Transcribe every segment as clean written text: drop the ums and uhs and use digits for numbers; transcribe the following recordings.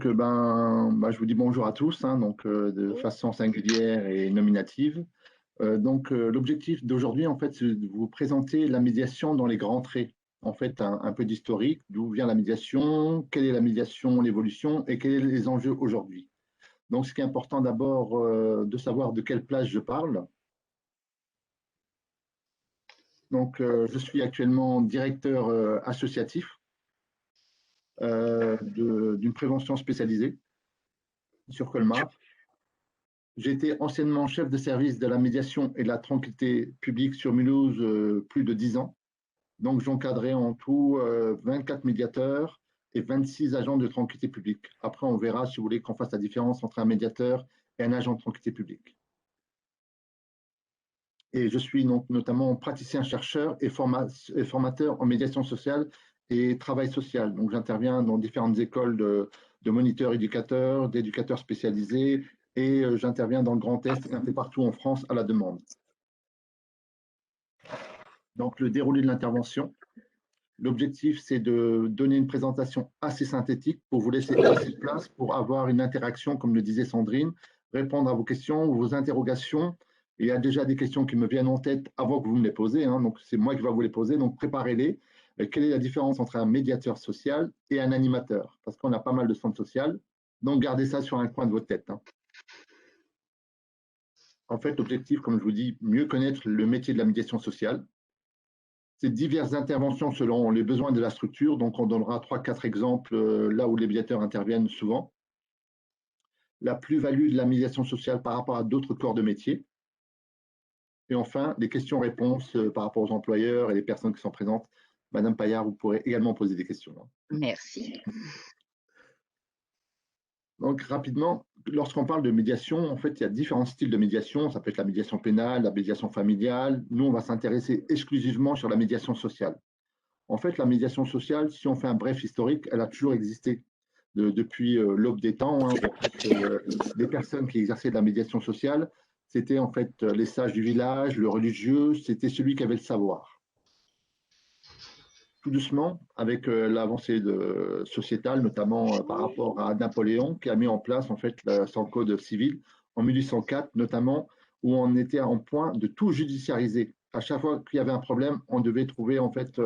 Je vous dis bonjour à tous, hein, de façon singulière et nominative. L'objectif d'aujourd'hui, en fait, c'est de vous présenter la médiation dans les grands traits. En fait, un peu d'historique, d'où vient la médiation, quelle est la médiation, l'évolution et quels sont les enjeux aujourd'hui. Donc, ce qui est important d'abord de savoir de quelle place je parle. Je suis actuellement directeur associatif d'une prévention spécialisée sur Colmar. J'ai été anciennement chef de service de la médiation et de la tranquillité publique sur Mulhouse plus de 10 ans. Donc, j'encadrais en tout 24 médiateurs et 26 agents de tranquillité publique. Après, on verra, si vous voulez, qu'on fasse la différence entre un médiateur et un agent de tranquillité publique. Et je suis donc notamment praticien-chercheur et formateur en médiation sociale et travail social. Donc, j'interviens dans différentes écoles de moniteurs éducateurs, d'éducateurs spécialisés, et j'interviens dans le Grand Est et un peu partout en France à la demande. Donc, le déroulé de l'intervention. L'objectif, c'est de donner une présentation assez synthétique pour vous laisser assez de place pour avoir une interaction, comme le disait Sandrine, répondre à vos questions, vos interrogations. Il y a déjà des questions qui me viennent en tête avant que vous me les posez, hein, donc c'est moi qui vais vous les poser, donc préparez-les. Quelle est la différence entre un médiateur social et un animateur? Parce qu'on a pas mal de centres sociaux, donc gardez ça sur un coin de votre tête. Hein. En fait, l'objectif, comme je vous dis, mieux connaître le métier de la médiation sociale. C'est diverses interventions selon les besoins de la structure. Donc, on donnera 3-4 exemples là où les médiateurs interviennent souvent. La plus-value de la médiation sociale par rapport à d'autres corps de métier. Et enfin, les questions-réponses par rapport aux employeurs et les personnes qui sont présentes. Madame Paillard, vous pourrez également poser des questions. Merci. Donc, rapidement, lorsqu'on parle de médiation, en fait, il y a différents styles de médiation. Ça peut être la médiation pénale, la médiation familiale. Nous, on va s'intéresser exclusivement sur la médiation sociale. En fait, la médiation sociale, si on fait un bref historique, elle a toujours existé depuis l'aube des temps. Hein. Les personnes qui exerçaient de la médiation sociale, c'était en fait les sages du village, le religieux, c'était celui qui avait le savoir. Tout doucement, avec l'avancée sociétale, notamment par rapport à Napoléon, qui a mis en place en fait son code civil en 1804, notamment, où on était en point de tout judiciariser. À chaque fois qu'il y avait un problème, on devait trouver en fait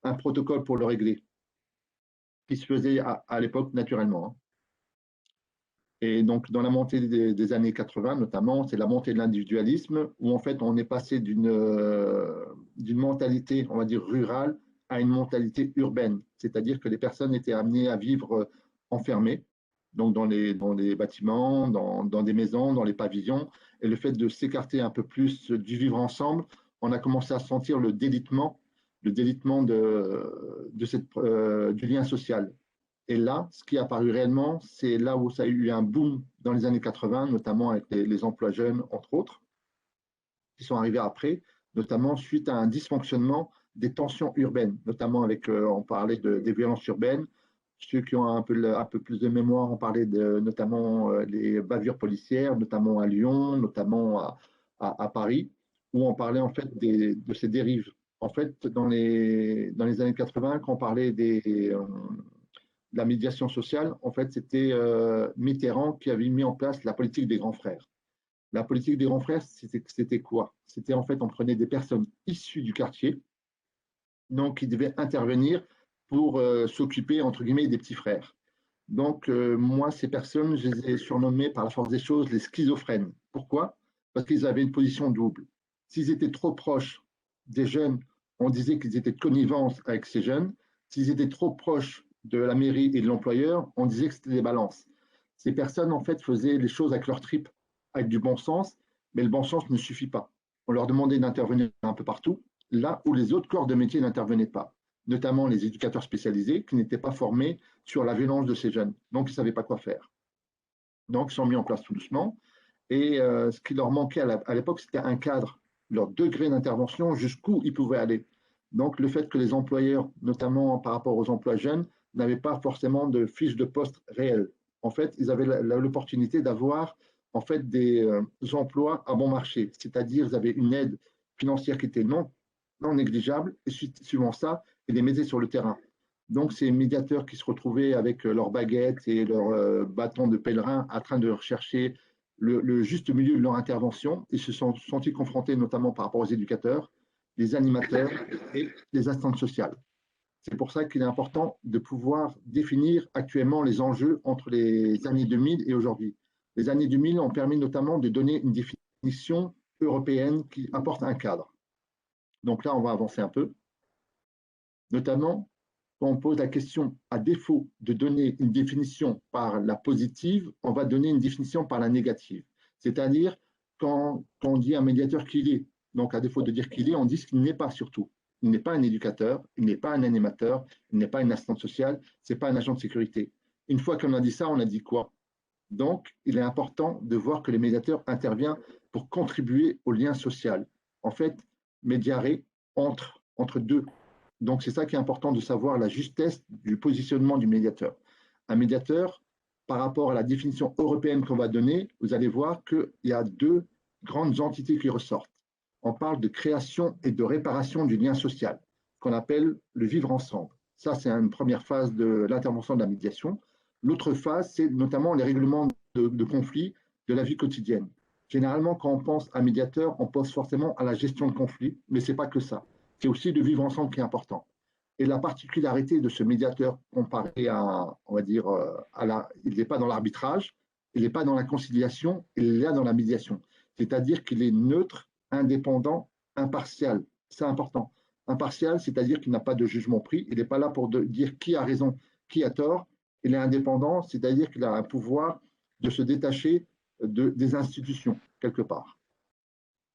un protocole pour le régler, qui se faisait à l'époque naturellement. Hein. Et donc, dans la montée des années 80, notamment, c'est la montée de l'individualisme, où en fait, on est passé d'une mentalité, on va dire, rurale à une mentalité urbaine. C'est-à-dire que les personnes étaient amenées à vivre enfermées, donc dans les bâtiments, dans des maisons, dans les pavillons. Et le fait de s'écarter un peu plus du vivre ensemble, on a commencé à sentir le délitement du lien social. Et là, ce qui est apparu réellement, c'est là où ça a eu un boom dans les années 80, notamment avec les emplois jeunes, entre autres, qui sont arrivés après, notamment suite à un dysfonctionnement des tensions urbaines, notamment avec, on parlait des violences urbaines. Ceux qui ont un peu plus de mémoire, on parlait notamment des bavures policières, notamment à Lyon, notamment à Paris, où on parlait en fait de ces dérives. En fait, dans les années 80, quand on parlait de la médiation sociale, en fait, c'était Mitterrand qui avait mis en place la politique des grands frères. La politique des grands frères, c'était quoi? C'était en fait, on prenait des personnes issues du quartier, donc qui devaient intervenir pour s'occuper, entre guillemets, des petits frères. Donc, moi, ces personnes, je les ai surnommées par la force des choses les schizophrènes. Pourquoi? Parce qu'ils avaient une position double. S'ils étaient trop proches des jeunes, on disait qu'ils étaient de connivence avec ces jeunes. S'ils étaient trop proches de la mairie et de l'employeur, on disait que c'était des balances. Ces personnes, en fait, faisaient les choses avec leur tripes, avec du bon sens, mais le bon sens ne suffit pas. On leur demandait d'intervenir un peu partout, là où les autres corps de métier n'intervenaient pas, notamment les éducateurs spécialisés qui n'étaient pas formés sur la violence de ces jeunes. Donc, ils ne savaient pas quoi faire. Donc, ils sont mis en place tout doucement. Et ce qui leur manquait à l'époque, c'était un cadre, leur degré d'intervention, jusqu'où ils pouvaient aller. Donc, le fait que les employeurs, notamment par rapport aux emplois jeunes, n'avaient pas forcément de fiches de poste réelles. En fait, ils avaient l'opportunité d'avoir en fait des emplois à bon marché, c'est-à-dire ils avaient une aide financière qui était non négligeable, et suivant ça, ils les mettaient sur le terrain. Donc, ces médiateurs qui se retrouvaient avec leurs baguettes et leurs bâtons de pèlerin en train de rechercher le juste milieu de leur intervention, ils se sont sentis confrontés notamment par rapport aux éducateurs, les animateurs et les assistantes sociales. C'est pour ça qu'il est important de pouvoir définir actuellement les enjeux entre les années 2000 et aujourd'hui. Les années 2000 ont permis notamment de donner une définition européenne qui apporte un cadre. Donc là, on va avancer un peu. Notamment, quand on pose la question, à défaut de donner une définition par la positive, on va donner une définition par la négative. C'est-à-dire, quand on dit un médiateur qu'il est, donc à défaut de dire qu'il est, on dit ce qu'il n'est pas surtout. Il n'est pas un éducateur, il n'est pas un animateur, il n'est pas une assistante sociale, ce n'est pas un agent de sécurité. Une fois qu'on a dit ça, on a dit quoi? Donc, il est important de voir que le médiateur intervient pour contribuer au lien social. En fait, médiarer entre deux. Donc, c'est ça qui est important de savoir la justesse du positionnement du médiateur. Un médiateur, par rapport à la définition européenne qu'on va donner, vous allez voir qu'il y a deux grandes entités qui ressortent. On parle de création et de réparation du lien social, qu'on appelle le vivre ensemble. Ça, c'est une première phase de l'intervention de la médiation. L'autre phase, c'est notamment les règlements de conflits de la vie quotidienne. Généralement, quand on pense à médiateur, on pense forcément à la gestion de conflits, mais ce n'est pas que ça. C'est aussi le vivre ensemble qui est important. Et la particularité de ce médiateur comparé à, on va dire, il n'est pas dans l'arbitrage, il n'est pas dans la conciliation, il est là dans la médiation. C'est-à-dire qu'il est neutre, indépendant, impartial. C'est important. Impartial, c'est-à-dire qu'il n'a pas de jugement pris, il n'est pas là pour dire qui a raison, qui a tort. Il est indépendant, c'est-à-dire qu'il a un pouvoir de se détacher des institutions, quelque part.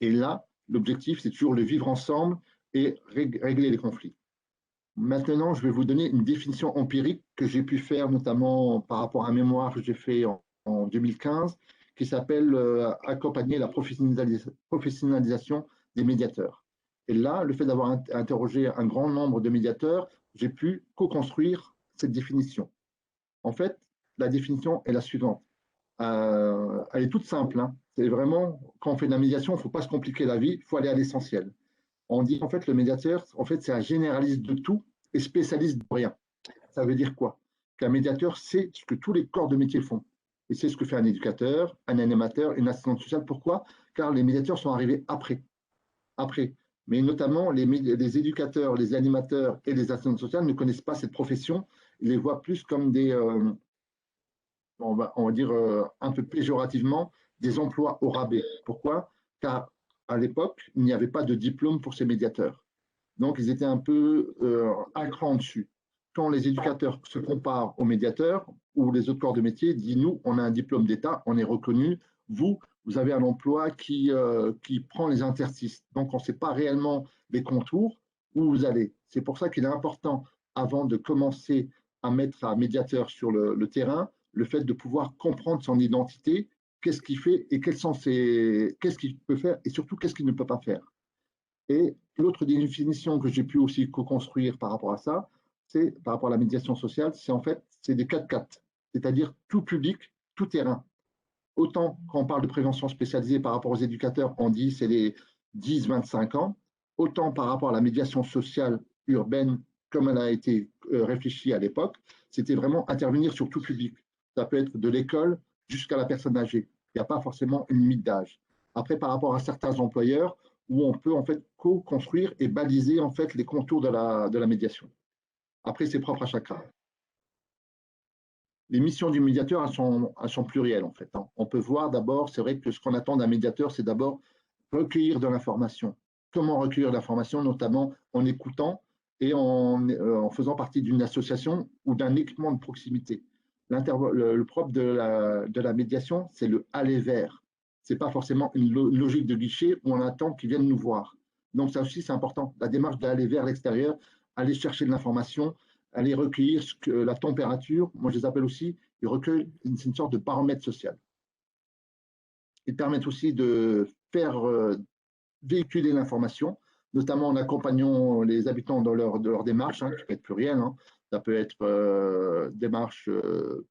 Et là, l'objectif, c'est toujours le vivre ensemble et régler les conflits. Maintenant, je vais vous donner une définition empirique que j'ai pu faire notamment par rapport à un mémoire que j'ai fait en 2015 qui s'appelle Accompagner la professionnalisation des médiateurs. Et là, le fait d'avoir interrogé un grand nombre de médiateurs, j'ai pu co-construire cette définition. En fait, la définition est la suivante. Elle est toute simple. Hein. C'est vraiment, quand on fait de la médiation, il ne faut pas se compliquer la vie, il faut aller à l'essentiel. On dit en fait le médiateur, en fait, c'est un généraliste de tout et spécialiste de rien. Ça veut dire quoi? Qu'un médiateur sait ce que tous les corps de métier font. Et c'est ce que fait un éducateur, un animateur, une assistante sociale. Pourquoi? Car les médiateurs sont arrivés après. Après. Mais notamment, les éducateurs, les animateurs et les assistantes sociales ne connaissent pas cette profession. Ils les voient plus comme des, on va dire un peu péjorativement, des emplois au rabais. Pourquoi? Car à l'époque, il n'y avait pas de diplôme pour ces médiateurs. Donc, ils étaient un peu un cran en dessus. Quand les éducateurs se comparent aux médiateurs ou les autres corps de métier, disent nous, on a un diplôme d'État, on est reconnu. Vous avez un emploi qui prend les interstices. Donc, on ne sait pas réellement les contours où vous allez. C'est pour ça qu'il est important, avant de commencer à mettre un médiateur sur le terrain, le fait de pouvoir comprendre son identité, qu'est-ce qu'il fait et qu'est-ce qu'il peut faire et surtout qu'est-ce qu'il ne peut pas faire. Et l'autre définition que j'ai pu aussi co-construire par rapport à ça, c'est par rapport à la médiation sociale, c'est en fait c'est des 4-4, c'est-à-dire tout public, tout terrain. Autant quand on parle de prévention spécialisée par rapport aux éducateurs, on dit c'est les 10-25 ans, autant par rapport à la médiation sociale urbaine, comme elle a été réfléchie à l'époque, c'était vraiment intervenir sur tout public. Ça peut être de l'école jusqu'à la personne âgée. Il n'y a pas forcément une limite d'âge. Après, par rapport à certains employeurs, où on peut en fait co-construire et baliser en fait les contours de la médiation. Après, c'est propre à chacun. Les missions du médiateur, elles sont plurielles en fait. Hein. On peut voir d'abord, c'est vrai que ce qu'on attend d'un médiateur, c'est d'abord recueillir de l'information. Comment recueillir l'information, notamment en écoutant et en faisant partie d'une association ou d'un équipement de proximité. Le propre de la médiation, c'est le aller vers. Ce n'est pas forcément une logique de guichet où on attend qu'ils viennent nous voir. Donc ça aussi, c'est important. La démarche d'aller vers l'extérieur, aller chercher de l'information, aller recueillir la température. Moi, je les appelle aussi, ils recueillent une sorte de baromètre social. Ils permettent aussi de faire véhiculer l'information, notamment en accompagnant les habitants dans leur démarche, hein, qui peut être plurielle. Hein. Ça peut être démarche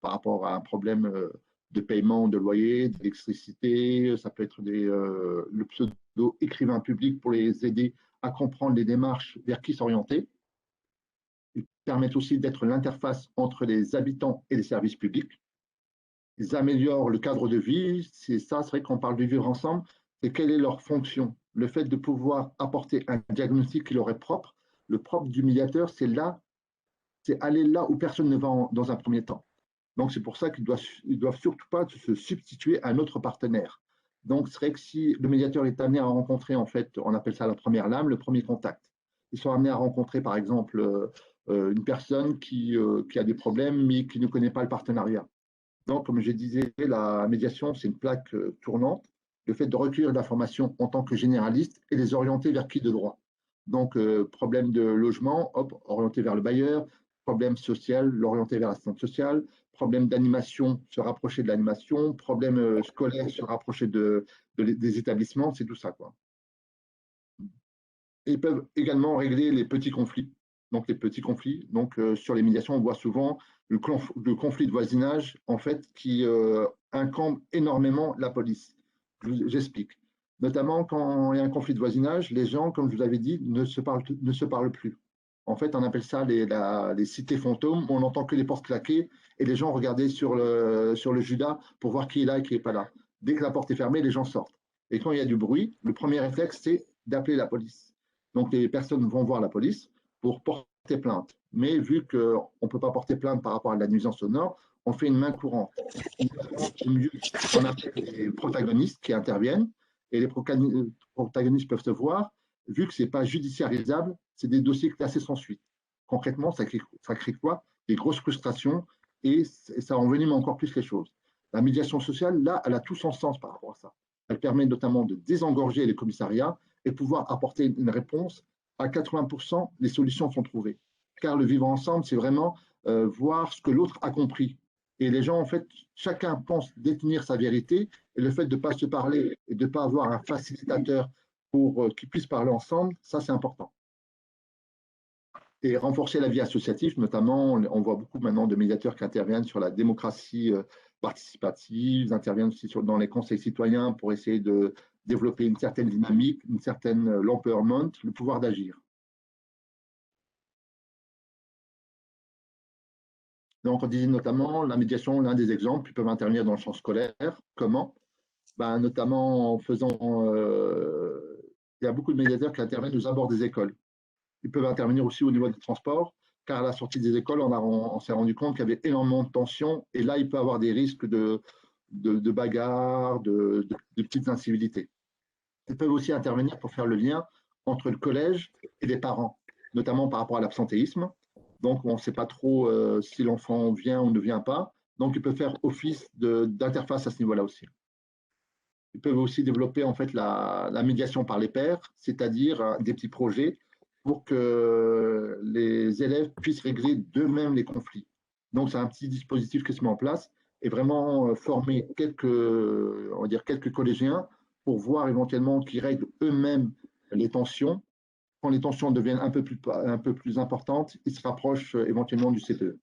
par rapport à un problème de paiement de loyer, d'électricité, ça peut être le pseudo-écrivain public pour les aider à comprendre les démarches vers qui s'orienter. Ils permettent aussi d'être l'interface entre les habitants et les services publics. Ils améliorent le cadre de vie. C'est ça, c'est vrai qu'on parle de vivre ensemble. Et quelle est leur fonction? Le fait de pouvoir apporter un diagnostic qui leur est propre. Le propre du médiateur, c'est aller là où personne ne va dans un premier temps. Donc, c'est pour ça qu'ils doivent surtout pas se substituer à un autre partenaire. Donc, c'est vrai que si le médiateur est amené à rencontrer, en fait, on appelle ça la première lame, le premier contact. Ils sont amenés à rencontrer, par exemple, une personne qui a des problèmes, mais qui ne connaît pas le partenariat. Donc, comme je disais, la médiation, c'est une plaque tournante. Le fait de recueillir de l'information en tant que généraliste et les orienter vers qui de droit. Donc, problème de logement, hop, orienté vers le bailleur. Problème social, l'orienter vers l'assistante sociale. Problème d'animation, se rapprocher de l'animation. Problème scolaire, se rapprocher des établissements. C'est tout ça, quoi. Et ils peuvent également régler les petits conflits. Donc, les petits conflits. Donc, sur les médiations, on voit souvent le conflit de voisinage, en fait, qui incombe énormément la police. J'explique. Notamment, quand il y a un conflit de voisinage, les gens, comme je vous avais dit, ne se parlent plus. En fait, on appelle ça les cités fantômes. On n'entend que les portes claquer et les gens regarder sur le Judas pour voir qui est là et qui n'est pas là. Dès que la porte est fermée, les gens sortent. Et quand il y a du bruit, le premier réflexe, c'est d'appeler la police. Donc, les personnes vont voir la police pour porter plainte. Mais vu qu'on ne peut pas porter plainte par rapport à la nuisance sonore, on fait une main courante. On a les protagonistes qui interviennent et les protagonistes peuvent se voir. Vu que ce n'est pas judiciarisable, c'est des dossiers classés sans suite. Concrètement, ça crée quoi? Des grosses frustrations et ça envenime encore plus les choses. La médiation sociale, là, elle a tout son sens par rapport à ça. Elle permet notamment de désengorger les commissariats et pouvoir apporter une réponse. À 80%, les solutions sont trouvées. Car le vivre ensemble, c'est vraiment voir ce que l'autre a compris. Et les gens, en fait, chacun pense détenir sa vérité. Et le fait de ne pas se parler et de ne pas avoir un facilitateur pour qu'ils puissent parler ensemble, ça, c'est important. Et renforcer la vie associative, notamment, on voit beaucoup maintenant de médiateurs qui interviennent sur la démocratie participative, interviennent aussi dans les conseils citoyens pour essayer de développer une certaine dynamique, une certaine l'empowerment, le pouvoir d'agir. Donc, on disait notamment la médiation, l'un des exemples, ils peuvent intervenir dans le champ scolaire. Comment? Ben, notamment en faisant. Il y a beaucoup de médiateurs qui interviennent aux abords des écoles. Ils peuvent intervenir aussi au niveau des transports, car à la sortie des écoles, on s'est rendu compte qu'il y avait énormément de tensions, et là, il peut y avoir des risques de bagarres, de petites incivilités. Ils peuvent aussi intervenir pour faire le lien entre le collège et les parents, notamment par rapport à l'absentéisme. Donc, on ne sait pas trop si l'enfant vient ou ne vient pas. Donc, ils peuvent faire office d'interface à ce niveau-là aussi. Ils peuvent aussi développer en fait la médiation par les pairs, c'est-à-dire des petits projets pour que les élèves puissent régler d'eux-mêmes les conflits. Donc, c'est un petit dispositif qui se met en place et vraiment former on va dire quelques collégiens pour voir éventuellement qu'ils règlent eux-mêmes les tensions. Quand les tensions deviennent un peu plus importantes, ils se rapprochent éventuellement du CPE.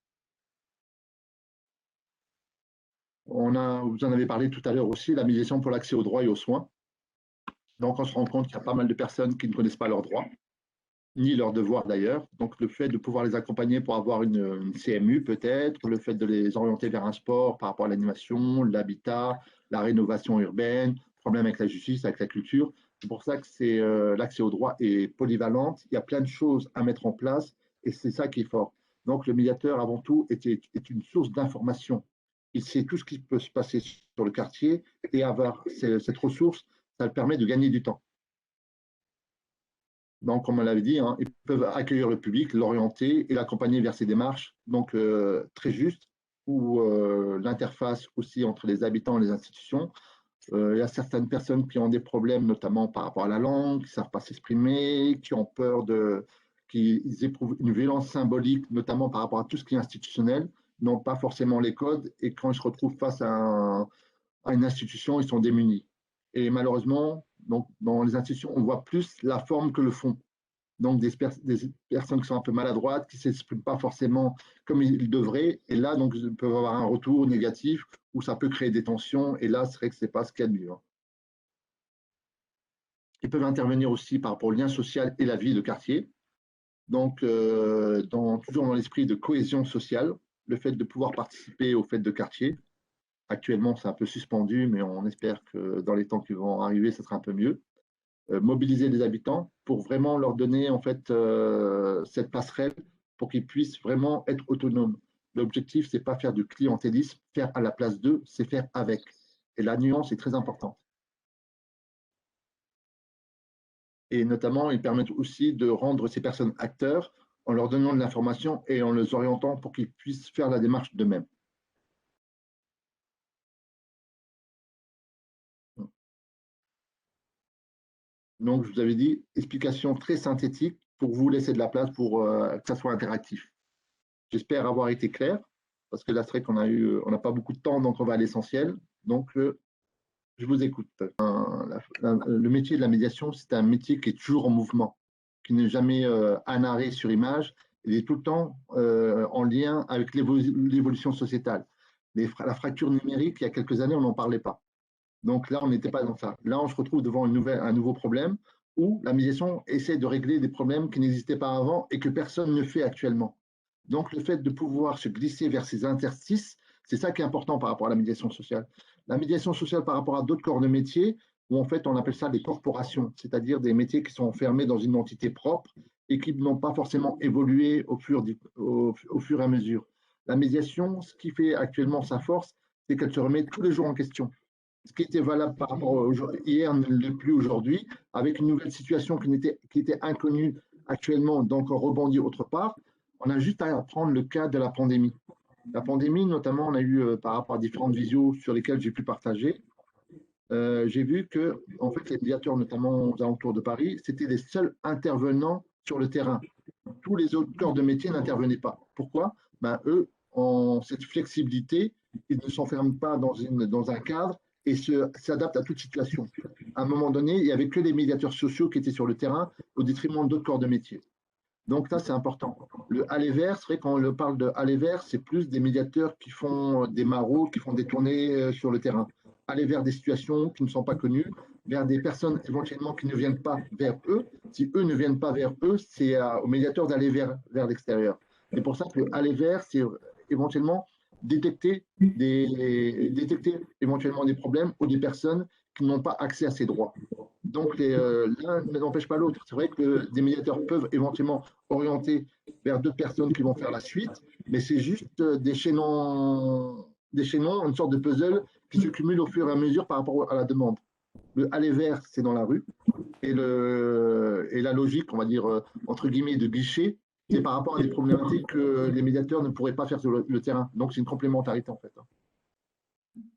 Vous en avez parlé tout à l'heure aussi, la médiation pour l'accès aux droits et aux soins. Donc, on se rend compte qu'il y a pas mal de personnes qui ne connaissent pas leurs droits, ni leurs devoirs d'ailleurs. Donc, le fait de pouvoir les accompagner pour avoir une CMU peut-être, le fait de les orienter vers un sport par rapport à l'animation, l'habitat, la rénovation urbaine, problème avec la justice, avec la culture. C'est pour ça que l'accès aux droits est polyvalente. Il y a plein de choses à mettre en place et c'est ça qui est fort. Donc, le médiateur, avant tout, est une source d'information. Il sait tout ce qui peut se passer sur le quartier et avoir cette ressource, ça le permet de gagner du temps. Donc, comme on l'avait dit, hein, ils peuvent accueillir le public, l'orienter et l'accompagner vers ces démarches, donc très justes, où l'interface aussi entre les habitants et les institutions. Il y a certaines personnes qui ont des problèmes, notamment par rapport à la langue, qui ne savent pas s'exprimer, qui ont peur qui éprouvent une violence symbolique, notamment par rapport à tout ce qui est institutionnel, n'ont pas forcément les codes, et quand ils se retrouvent face à une institution, ils sont démunis. Et malheureusement, donc, dans les institutions, on voit plus la forme que le fond. Donc, des personnes qui sont un peu maladroites, qui ne s'expriment pas forcément comme ils devraient, et là, donc, ils peuvent avoir un retour négatif où ça peut créer des tensions, et là, c'est vrai que ce n'est pas ce qu'il y a de mieux. Ils peuvent intervenir aussi par rapport au lien social et la vie de quartier. Donc, toujours dans l'esprit de cohésion sociale, le fait de pouvoir participer aux fêtes de quartier. Actuellement, c'est un peu suspendu, mais on espère que dans les temps qui vont arriver, ce sera un peu mieux. Mobiliser les habitants pour vraiment leur donner en fait cette passerelle pour qu'ils puissent vraiment être autonomes. L'objectif, c'est pas faire du clientélisme, faire à la place d'eux, c'est faire avec. Et la nuance est très importante. Et notamment, ils permettent aussi de rendre ces personnes acteurs en leur donnant de l'information et en les orientant pour qu'ils puissent faire la démarche d'eux-mêmes. Donc, je vous avais dit, explication très synthétique pour vous laisser de la place pour que ça soit interactif. J'espère avoir été clair, parce que là, c'est vrai on n'a pas beaucoup de temps, donc on va à l'essentiel. Donc, je vous écoute. Le métier de la médiation, c'est un métier qui est toujours en mouvement, qui n'est jamais un arrêt sur image. Il est tout le temps en lien avec l'évolution sociétale. La fracture numérique, il y a quelques années, on n'en parlait pas. Donc là, on n'était pas dans ça. Là, on se retrouve devant un nouveau problème où la médiation essaie de régler des problèmes qui n'existaient pas avant et que personne ne fait actuellement. Donc, le fait de pouvoir se glisser vers ces interstices, c'est ça qui est important par rapport à la médiation sociale. La médiation sociale par rapport à d'autres corps de métier, où en fait, on appelle ça des corporations, c'est-à-dire des métiers qui sont enfermés dans une entité propre et qui n'ont pas forcément évolué au fur et à mesure. La médiation, ce qui fait actuellement sa force, c'est qu'elle se remet tous les jours en question. Ce qui était valable par rapport à hier ne l'est plus aujourd'hui, avec une nouvelle situation qui était inconnue actuellement, donc on rebondit autre part. On a juste à prendre le cas de la pandémie. La pandémie, notamment, on a eu par rapport à différentes visios sur lesquelles j'ai pu partager, j'ai vu que en fait, les médiateurs, notamment aux alentours de Paris, c'était les seuls intervenants sur le terrain. Tous les autres corps de métier n'intervenaient pas. Pourquoi? Ben, eux ont cette flexibilité, ils ne s'enferment pas dans un cadre et s'adaptent à toute situation. À un moment donné, il n'y avait que les médiateurs sociaux qui étaient sur le terrain au détriment d'autres corps de métier. Donc ça, c'est important. Le aller vers, c'est vrai quand on parle de aller vers, c'est plus des médiateurs qui font des maraudes, qui font des tournées sur le terrain. Aller vers des situations qui ne sont pas connues, vers des personnes éventuellement qui ne viennent pas vers eux. Si eux ne viennent pas vers eux, c'est aux médiateurs d'aller vers l'extérieur. C'est pour ça que aller vers, c'est éventuellement détecter éventuellement des problèmes ou des personnes qui n'ont pas accès à ces droits. Donc, l'un ne n'empêche pas l'autre. C'est vrai que des médiateurs peuvent éventuellement orienter vers d'autres personnes qui vont faire la suite, mais c'est juste des chaînons, une sorte de puzzle qui se cumulent au fur et à mesure par rapport à la demande. Le aller vers, c'est dans la rue, et la logique, on va dire, entre guillemets, de guichet, c'est par rapport à des problématiques que les médiateurs ne pourraient pas faire sur le terrain. Donc, c'est une complémentarité, en fait.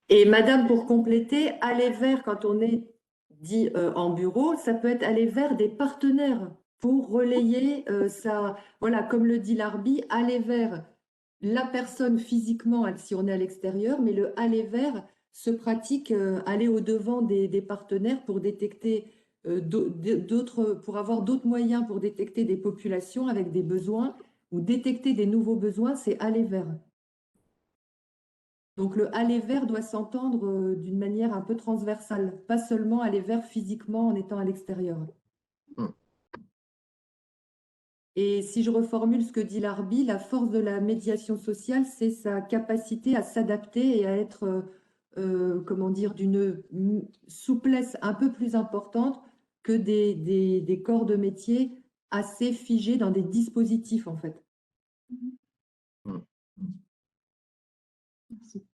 Et madame, pour compléter, aller vers, quand on est dit en bureau, ça peut être aller vers des partenaires pour relayer ça. Voilà, comme le dit l'ARBI, aller vers la personne physiquement si on est à l'extérieur, mais le aller vers se pratique, aller au-devant des partenaires pour détecter pour avoir d'autres moyens pour détecter des populations avec des besoins ou détecter des nouveaux besoins, c'est aller vers. Donc le aller vers doit s'entendre d'une manière un peu transversale, pas seulement aller vers physiquement en étant à l'extérieur. Et si je reformule ce que dit l'ARBI, la force de la médiation sociale, c'est sa capacité à s'adapter et à être, comment dire, d'une souplesse un peu plus importante que des corps de métier assez figés dans des dispositifs, en fait. Merci.